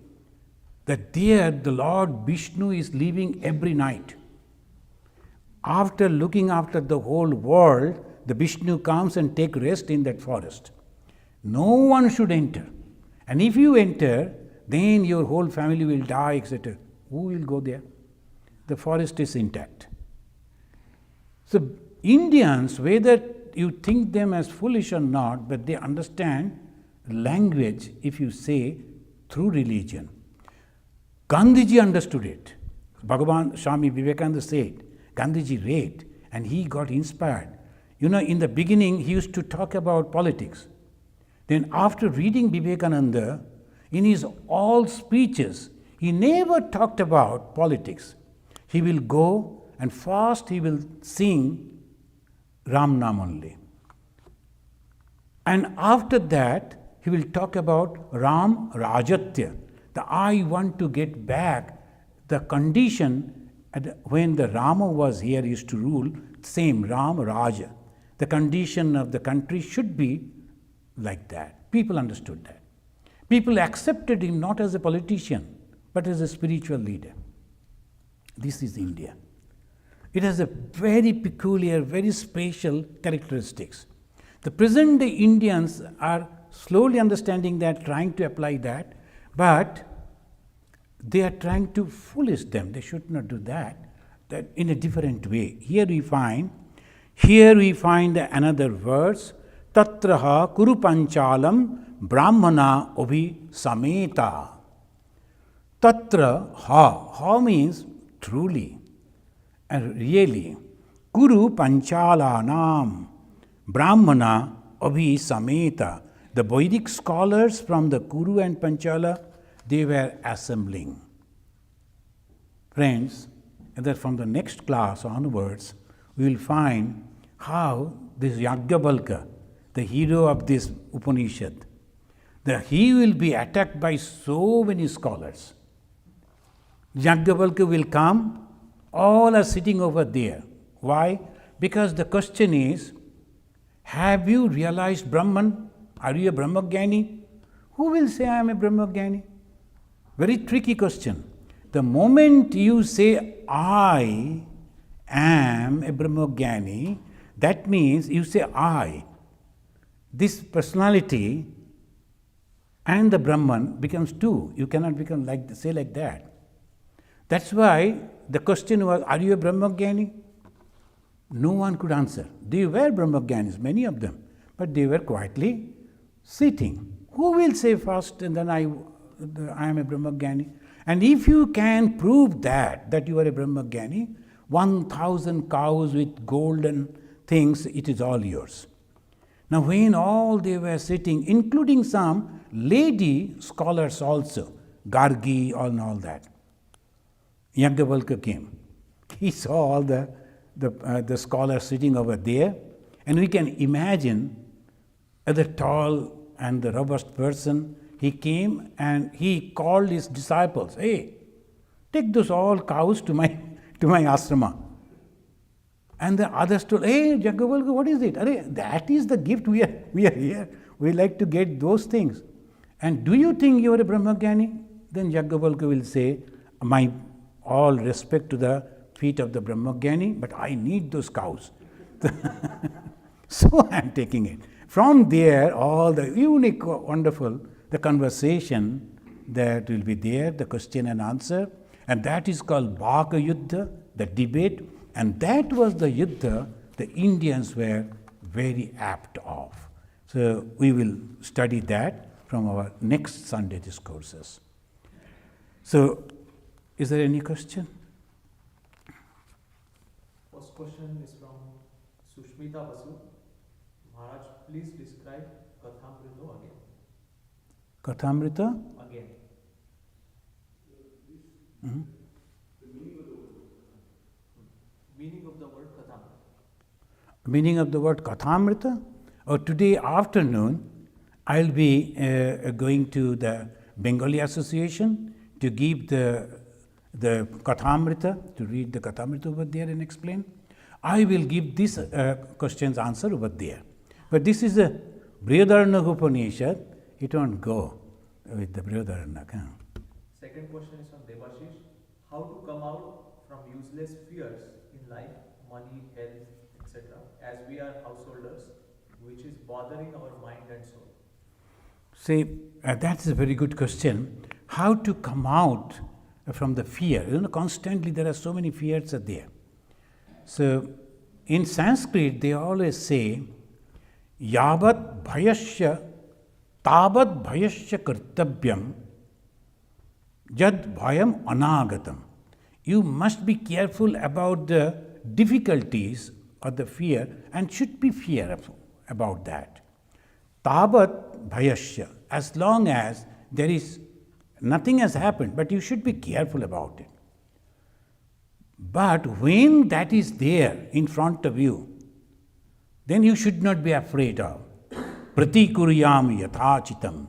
that there the Lord Vishnu is living every night. After looking after the whole world, the Vishnu comes and take rest in that forest. No one should enter. And if you enter, then your whole family will die, etc. Who will go there? The forest is intact. So Indians, whether you think them as foolish or not, but they understand language, if you say, through religion. Gandhiji understood it. Bhagavan Swami Vivekananda said, Gandhiji read and he got inspired. In the beginning he used to talk about politics. Then after reading Vivekananda, in his all speeches, he never talked about politics. He will go and first he will sing Ram Nam only. And after that, he will talk about Ram Rajatya. I want to get back the condition when the Rama was here, used to rule, same Ram Raja. The condition of the country should be like that. People understood that. People accepted him not as a politician, but as a spiritual leader. This is India. It has a very peculiar, very special characteristics. The present day Indians are slowly understanding that, trying to apply that, but they are trying to foolish them. They should not do that in a different way. Here we find another verse, Tatraha Kuru Panchalam Brahmana Obhi Sameta. Tatra ha means truly and really. Kuru Panchalanam Brahmana Abhi Sameta. The Vedic scholars from the Kuru and Panchala, they were assembling. Friends, and that from the next class onwards, we will find how this Yajnavalkya, the hero of this Upanishad, he will be attacked by so many scholars. Yajnavalkya will come, all are sitting over there. Why? Because the question is, have you realized Brahman? Are you a Brahmagyani? Who will say I am a Brahmagyani? Very tricky question. The moment you say I am a Brahmagyani, that means you say I. This personality and the Brahman becomes two. You cannot become say like that. That's why the question was, are you a Brahmagyani? No one could answer. They were Brahmagyanis, many of them, but they were quietly sitting. Who will say first and then I am a Brahmagyani? And if you can prove that you are a Brahmagyani, 1,000 cows with golden things, it is all yours. Now when all they were sitting, including some lady scholars also, Gargi and all that, Yajnavalkya came. He saw all the scholars sitting over there, and we can imagine the tall and the robust person. He came and he called his disciples, hey, take those all cows to my asrama. And the others told, hey, Yajnavalkya, what is it? Arey, that is the gift we are here. We like to get those things. And do you think you are a Brahmagyani? Then Yajnavalkya will say, my all respect to the feet of the Brahmagyani, but I need those cows. So I am taking it. From there, all the unique, wonderful, the conversation that will be there, the question and answer, and that is called Bhaka Yuddha, the debate, and that was the Yuddha the Indians were very apt of. So we will study that from our next Sunday discourses. So, is there any question? First question is from Sushmita Basu. Maharaj, please describe Kathamrita again. Kathamrita? Again. Mm-hmm. Meaning of the word Kathamrita. Meaning of the word Kathamrita? Today afternoon, I'll be going to the Bengali Association to give the Kathamrita, to read the Kathamrita over there and explain. I will give this question's answer over there. But this is a Brhadaranyaka Upanishad, it won't go with the Brhadaranyaka. Second question is from Devashish. How to come out from useless fears in life, money, health, etc., as we are householders, which is bothering our mind and soul? See, that's a very good question. How to come out from the fear. Constantly there are so many fears are there. So in Sanskrit they always say, Yavat bhayasya tavat bhayasya kartavyam jad bhayam anagatam. You must be careful about the difficulties or the fear and should be fear about that. Tavat bhayasya, as long as there is nothing has happened, but you should be careful about it. But when that is there in front of you, then you should not be afraid of. Pratikuryam yathachitam.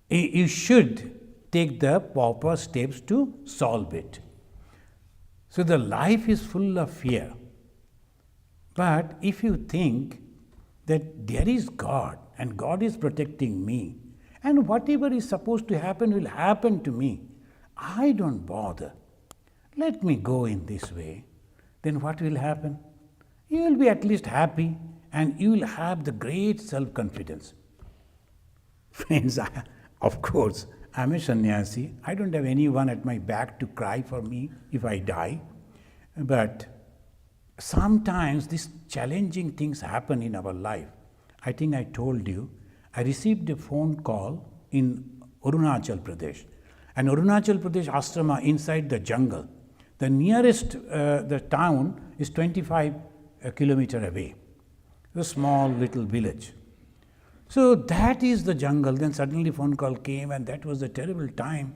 You should take the proper steps to solve it. So the life is full of fear. But if you think that there is God and God is protecting me, and whatever is supposed to happen will happen to me, I don't bother. Let me go in this way. Then what will happen? You will be at least happy and you will have the great self-confidence. Friends, of course, I am a sannyasi. I don't have anyone at my back to cry for me if I die. But sometimes these challenging things happen in our life. I think I told you, I received a phone call in Arunachal Pradesh. And Arunachal Pradesh ashrama inside the jungle. The nearest the town is 25 kilometers away. A small little village. So that is the jungle. Then suddenly phone call came, and that was a terrible time.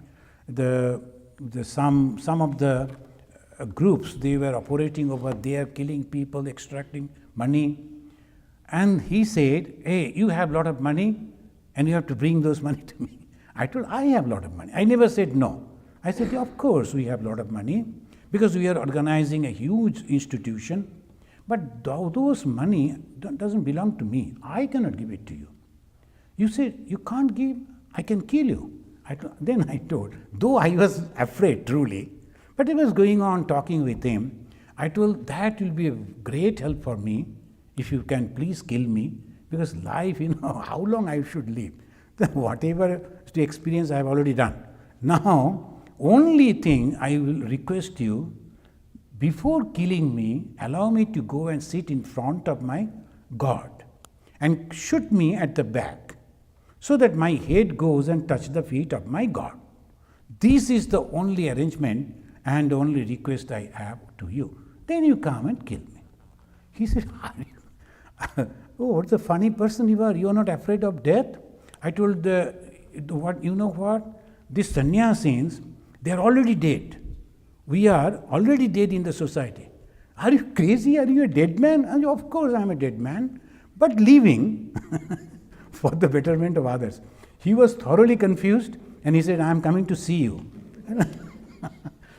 Some of the groups, they were operating over there, killing people, extracting money. And he said, hey, you have a lot of money and you have to bring those money to me. I told, I have a lot of money. I never said no. I said, yeah, of course we have a lot of money because we are organizing a huge institution. But those money doesn't belong to me. I cannot give it to you. You said, you can't give, I can kill you. Then I told, though I was afraid truly, but I was going on talking with him. I told, that will be a great help for me if you can please kill me, because life, how long I should live. Whatever to experience I have already done. Now, only thing I will request you, before killing me, allow me to go and sit in front of my God and shoot me at the back so that my head goes and touch the feet of my God. This is the only arrangement and only request I have to you. Then you come and kill me. He said, oh, what a funny person you are. You are not afraid of death? I told, you know what? These sannyasins, they are already dead. We are already dead in the society. Are you crazy? Are you a dead man? And of course I am a dead man, but living for the betterment of others. He was thoroughly confused and he said, I am coming to see you.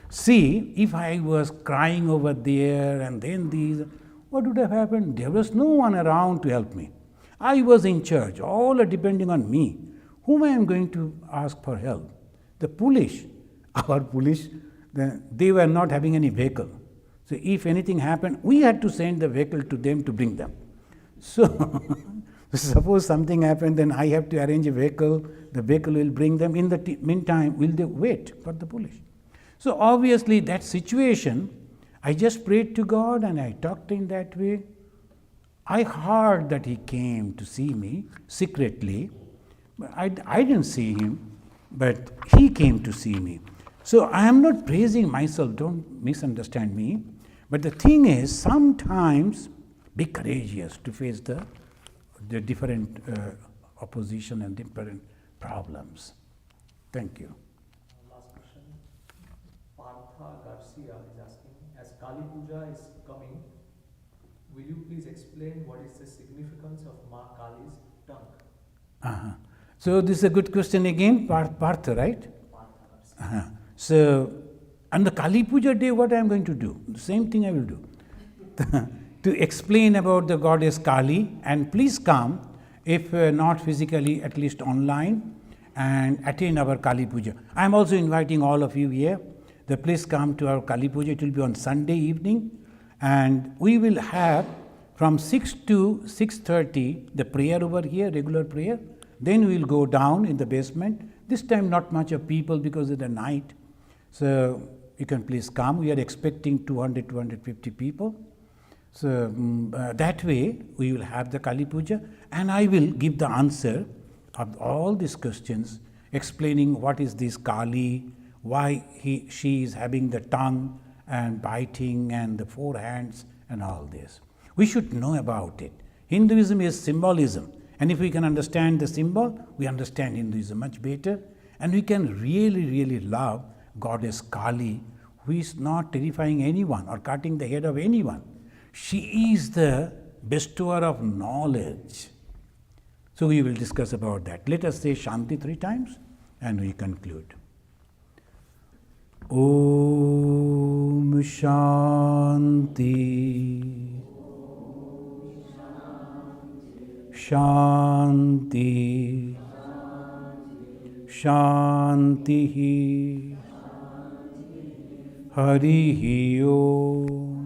See, if I was crying over there and then these, what would have happened? There was no one around to help me. I was in charge. All are depending on me. Whom I am going to ask for help? The police. Our police, they were not having any vehicle. So if anything happened, we had to send the vehicle to them to bring them. So suppose something happened, then I have to arrange a vehicle. The vehicle will bring them. In the meantime, will they wait for the police? So obviously that situation, I just prayed to God and I talked in that way. I heard that he came to see me secretly. I didn't see him, but he came to see me. So I am not praising myself, don't misunderstand me. But the thing is, sometimes be courageous to face the different opposition and different problems. Thank you. Last question. Partha Garcia is asking, as Kali Puja is coming, will you please explain what is the significance of Ma Kali's tongue? So this is a good question again, Partha, right? Partha. So on the Kali Puja day, what I am going to do? The same thing I will do. To explain about the goddess Kali, and please come, if not physically, at least online, and attend our Kali Puja. I am also inviting all of you here. Please come to our Kali Puja. It will be on Sunday evening, and we will have from 6 to 6:30 the prayer over here, regular prayer. Then we will go down in the basement. This time not much of people because of the night. So you can please come. We are expecting 200, 250 people. So that way we will have the Kali Puja, and I will give the answer of all these questions, explaining what is this Kali, why she is having the tongue and biting and the four hands and all this. We should know about it. Hinduism is symbolism, and if we can understand the symbol, we understand Hinduism much better, and we can really, really love Goddess Kali, who is not terrifying anyone or cutting the head of anyone. She is the bestower of knowledge. So we will discuss about that. Let us say Shanti 3 times and we conclude. Om Shanti Shanti Shanti Harihi Om